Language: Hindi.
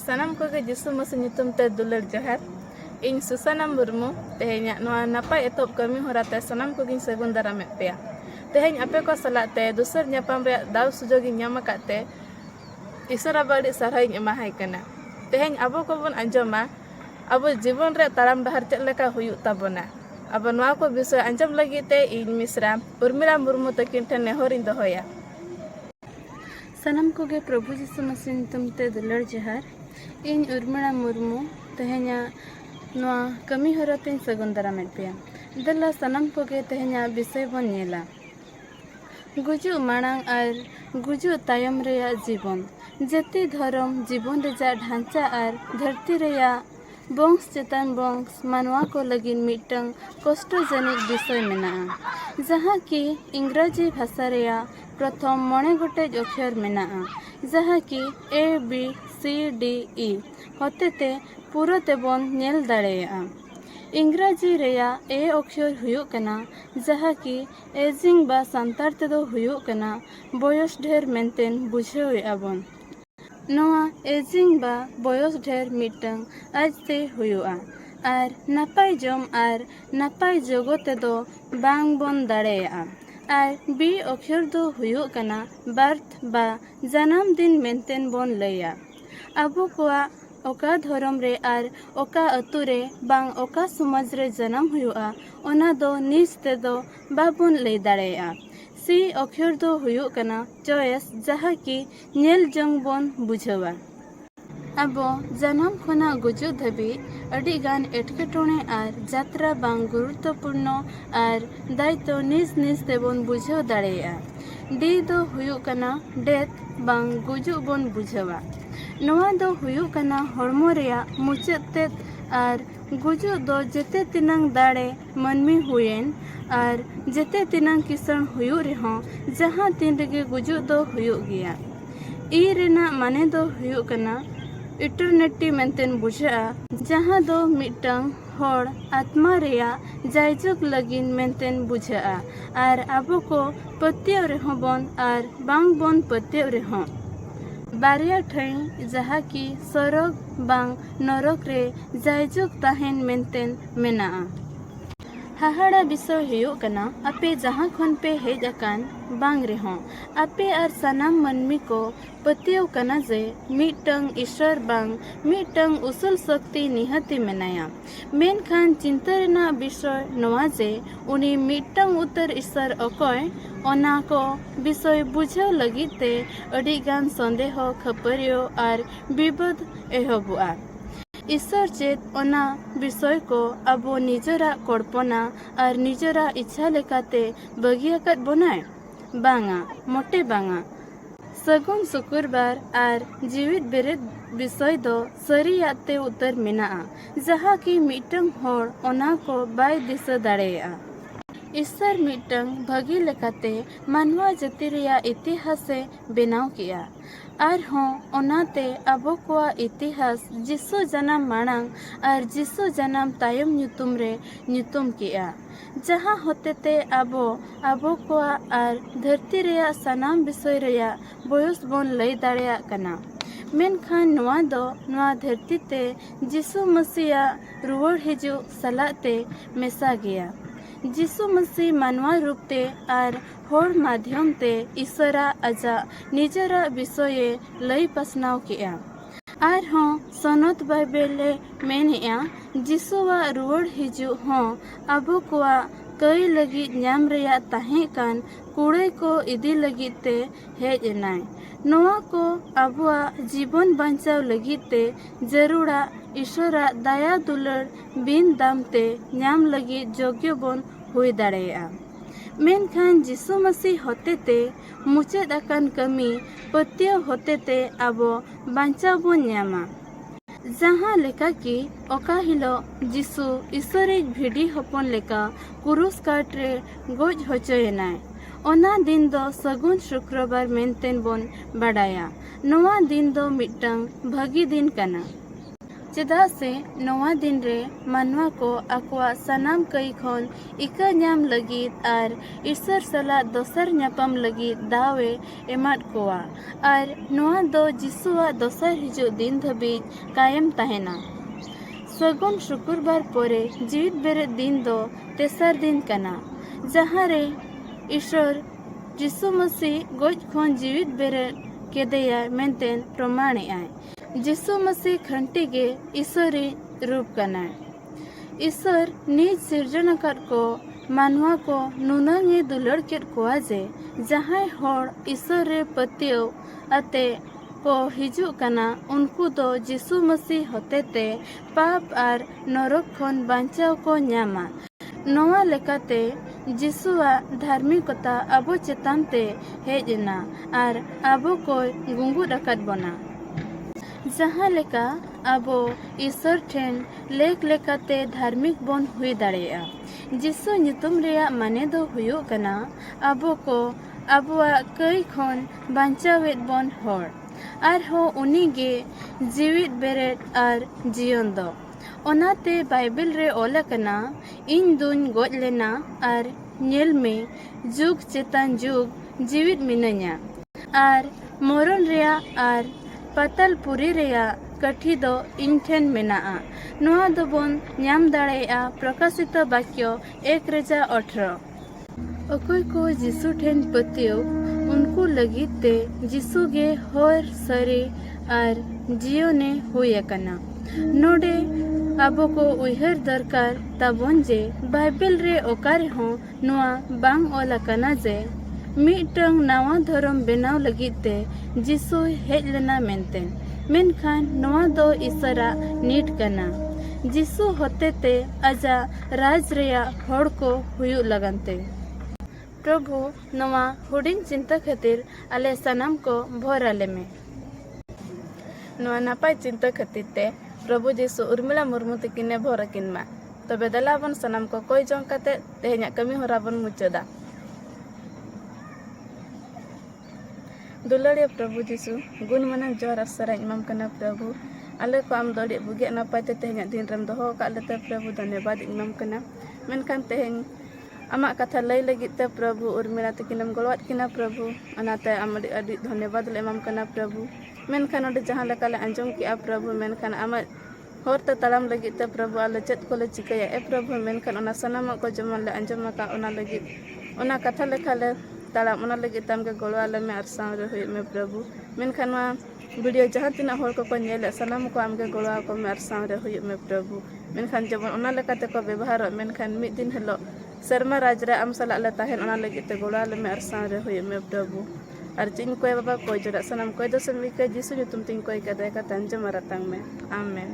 Sanam ko ke Jisu Masi nyutum te dular johar. Ing Susana Murmu tehenya noa napai etop kami horate sanam ko gin segun daram pea. Teheny ape ko salat te dusar nyapam re daw sujogi nyama kate isara badi sarhai emahai kana. Teheny abo ko bon anjoma abo jibon re taram dahar chet leka huyuk tabona. Abo noa ko bisoy anjam lagi te ing misra Urmila Murmu takin ten nehorin dohoya. Sanam ko ge Prabhu Jisu Masi nyutum te dular johar. इन उर्मिला मुर्मू तेहे냐 नोआ कमी हरतें सगुन दारामेट पेया दला सनम कोगे तेहे냐 विषय बन नेला गुजु मांग और गुजु तायम रेया जीवन जति धर्म जीवन रेजा ढांचा और धरती रेया बंश चेतन बंश मानवा को लगिन मिटंग कष्टजनक विषय मेना जहाँ की इंग्राजी भाषा रेया प्रथम मणे गोटे अक्षर मेना जहाँ की ABCDE होते पूरा तेबन नेल दाड़ेया इंग्राजी रेया ए अक्षर हुयुक कना जहाँ की एजिंग बा सांतार तेदो हुयुक कना बयस ढेर मेंटेन बुझेवे आबन नोआ एजिंग बा बयस ढेर मिटंग आजते हुयुआ आर नापाय जम आर नापाय जगो तेदो बांग बन दाड़ेया आर बी अक्षर दो हुयुक कना बर्थ बा जन्म दिन मेंटेन बन लैया आबो कोआ ओका धर्म रे आर ओका अतु रे बांग ओका समाज रे जन्म हुयुआ ओना दो निज तेदो बाबुन लई दाड़ेया सी अक्षर दो हुयुक कना चॉइस जहाँ की नेल जंग बन बुझावा आबो जन्म खना गुजु धबी अडी गान एटकेटोणे आर जात्रा बांग गुरुत्वपूर्ण आर दायित्व निज निज तेबन बुझाव दाड़ेया डी दो हुयुक कना डेथ बांग गुजु बन बुझावा नोआ दो हुयुक कना हड़मो रेया मुचाद तेद आर गुजु दो जेते तिनांग दाड़े मनमी हुएन आर जेते तिनांग किसण हुयुक रेहों जहाँ तीन रेगे गुजु दो हुयुक गया ई रेना माने दो हुयुक कना इटरनिटी मेंटेन बुझा जहाँ दो मिटंग होड़ आत्मा रेया जायजुग लगिन मेंटेन बुझा आर आबो को पत्तियाव रेहों बन आर बांग बन पत्तियाव रेहों बारिया ठाई जहाँ की सरग बांग नरक रे जायजुग ताहेन मेंटेन मेना हाहाड़ा विषय हुयुक कना आपे जहाँ खन पे हेज अकान बांग रेहों आपे आर सनाम मनमी को पतियव कना जे मिटंग ईश्वर बांग मिटंग उसूल शक्ति निहती मेनाया मेन खान चिंता रेना विषय नोआ जे उनी मिटंग उत्तर ईश्वर अकय ओना को विषय बुझाव लगित ते अडी गान संदेह खपरियो आर विवाद एहबुआ ईश्वर चेत ओना विषय को अबो निजरा कल्पना और निजरा इच्छा लेकाते बगियाकत बनाए बांगा मोटे बांगा सगुन शुक्रबार और जीवित बेरेद विषय दो सरियात ते उतर मेनाआ जहाँ की मिटंग होड़ ओना को बाय दिशा दाड़ेया। ईश्वर मिटंग भगी लेकाते मानवा जाति रेया इतिहास से बेनाव किया और हों ओनाते अबो कोआ इतिहास जिसु जन्म मांग और जिसु जन्म तायम ᱧᱩᱛᱩᱢ रे ᱧᱩᱛᱩᱢ किया जहाँ होते ते अबो कोआ और धरती रेया सनाम विषय रेया बयस बोन लई दाड़ेया कना। मेनखान नोआ दो नोआ धरती ते जिसु मसीहा रुवड़ हिजु सलाते मेसा गया। जिसु मसीह मानवा रूप ते और होड़ माध्यम ते ईश्वरा अजा निजरा विषय लई पसनाव किया और हों सनत बाइबेले मेनेया जिसुवा रुवड़ हिजु हों अबो कोआ कई लगी न्याम रेया ताहें कान कुड़े को इदी लगी ते हेज एनाय। नोआ को अबुआ जीवन बंचाव लगी ते जरूरा ईश्वरा दया दुलड़ बिन दाम ते न्याम लगी योग्य बोन हुई दाड़ेया। मेनखान जिसु मसीह होते ते मुचाद अकान कमी पत्या होते ते अबो बंचाव बोन न्यामा। जहाँ लेका की ओका हिलो जिसु ईश्वरिक भिडी हपन लेका कुरुस काट रे गोज होचोयनाय। ओना दिन दो सगुन शुक्रबार मेनतेन बोन बाडाया। नोआ दिन दो मिटंग भगी दिन कना चेदा से नोआ दिन रे मानवा को अकवा सनाम कई खोन इका न्याम लगित और ईश्वर सला दोसर न्यापम लगित दावे एमाट कोआ और नोआ दो जिसुआ दोसर हिजु दिन धबीज कायम तहेना। सगुन शुक्रबार पोरे जीवित बेरे दिन दो तेसर दिन कना जहाँ रे ईश्वर जिसु मसीह गोज खोन जीवित बेरे केदेया मेनतेन प्रमाणे आए। जिसु मसीह खंटी गे ईश्वरी रूप कना। ईश्वर निज सिरजनकर को मानवा को नुनंगे दुलड़ केट कोआ जे जहाँ होड़ ईश्वर रे पतियो अते को हिजु कना उनको दो जिसु मसीह होते ते पाप और नरक खोन बांचाव को न्यामा। नोआ लेकाते जिसुआ धार्मिकता अबो चेतान ते हेजना और अबो को गुंगु रकत बना। जहाँ लेका अबो ईश्वर ठेन लेक लेकाते धार्मिक बोन हुई दाड़ेया। जिसु ᱧᱩᱛᱩᱢ रेया माने दो हुयो कना अबो को अबुआ कई खोन बांचावेत बोन होड़ और हो उनी गे जीवित बेरेट और जीवन दो। ओनाते बाइबल रे ओला कना इन दुन गोज लेना और नेल में जुग चेतान जुग जीवित मिनanya और मोरन रेया और पतलपुरी रेया कठी दो इन ठेन मेनाआ। नोआ दो बोन न्याम दाड़ेया प्रकाशित वाक्य 1:18। अकोय को जिसु ठेन पतियो उनको लगित ते जिसु गे होर सरी और जियोने हुए कना। नोडे अबो को उहर दरकार ताबोन जे बाइबल रे ओकारे हो नोआ बांग ओला कना जे मिटंग नावा धर्म बेनाव लगित ते जिसु हेज लेना मेनतेन। मेनखान नोआ दो ईश्वरा नीट कना जिसु होते ते अजा राज रेया होड़ को हुयु लगनते। प्रभु नोआ हुडिंग चिंता खातिर आले सनाम को भोर आले में। नोआ नापाय चिंता खातिर ते प्रभु जिसु उर्मिला मुर्मू तकिने भोर अकिन मा। तबे दला बन सनाम को कोई जों काते तेहेन्या कमी होरा बन मुचादा। दुलारिया प्रभु जिसु गुण मनन जोर असरा इमाम कना प्रभु आले को आम दौड़ी बुगे नापाय ते तेहेन्या दिन रम दोहो कालेते प्रभु धन्यवाद इमाम कना। मेनखान तेहेन आमा कथा लई लगित ते प्रभु उर्मिला तकिनम गलवात किना प्रभु अनाते आम अडी धन्यवाद ले इमाम कना प्रभु। मेनखान ओडे जहाँ लेका ले अंजम किया प्रभु मेनखान आमा होरते तड़ाम लगित ते प्रभु आले चेत को ले चिकाया ए प्रभु मेनखान ओना सनाम को जमन ले अंजम का ओना लगित ओना कथा लेखा ले तड़ाम ओना लगित तमके गलवाले में आर सामरे हुई में प्रभु। मेनखान मा वीडियो जहाँ तिना होर को नेले सनाम को आमके गलवा को में आर सामरे हुई में प्रभु। मेनखान जमन ओना लेकाते को व्यवहार मेनखान मिद दिन हेलो शर्मा राज रे आम सला ले ताहेन ओना लगित ते गलवाले में आर सामरे हुई में प्रभु। और चिन कोय बाबा कोय जरा सनाम कोय दो समी के जिसु ᱧᱩᱛᱩᱢ तिन कोय का दया का तंज मरातंग में आमेन।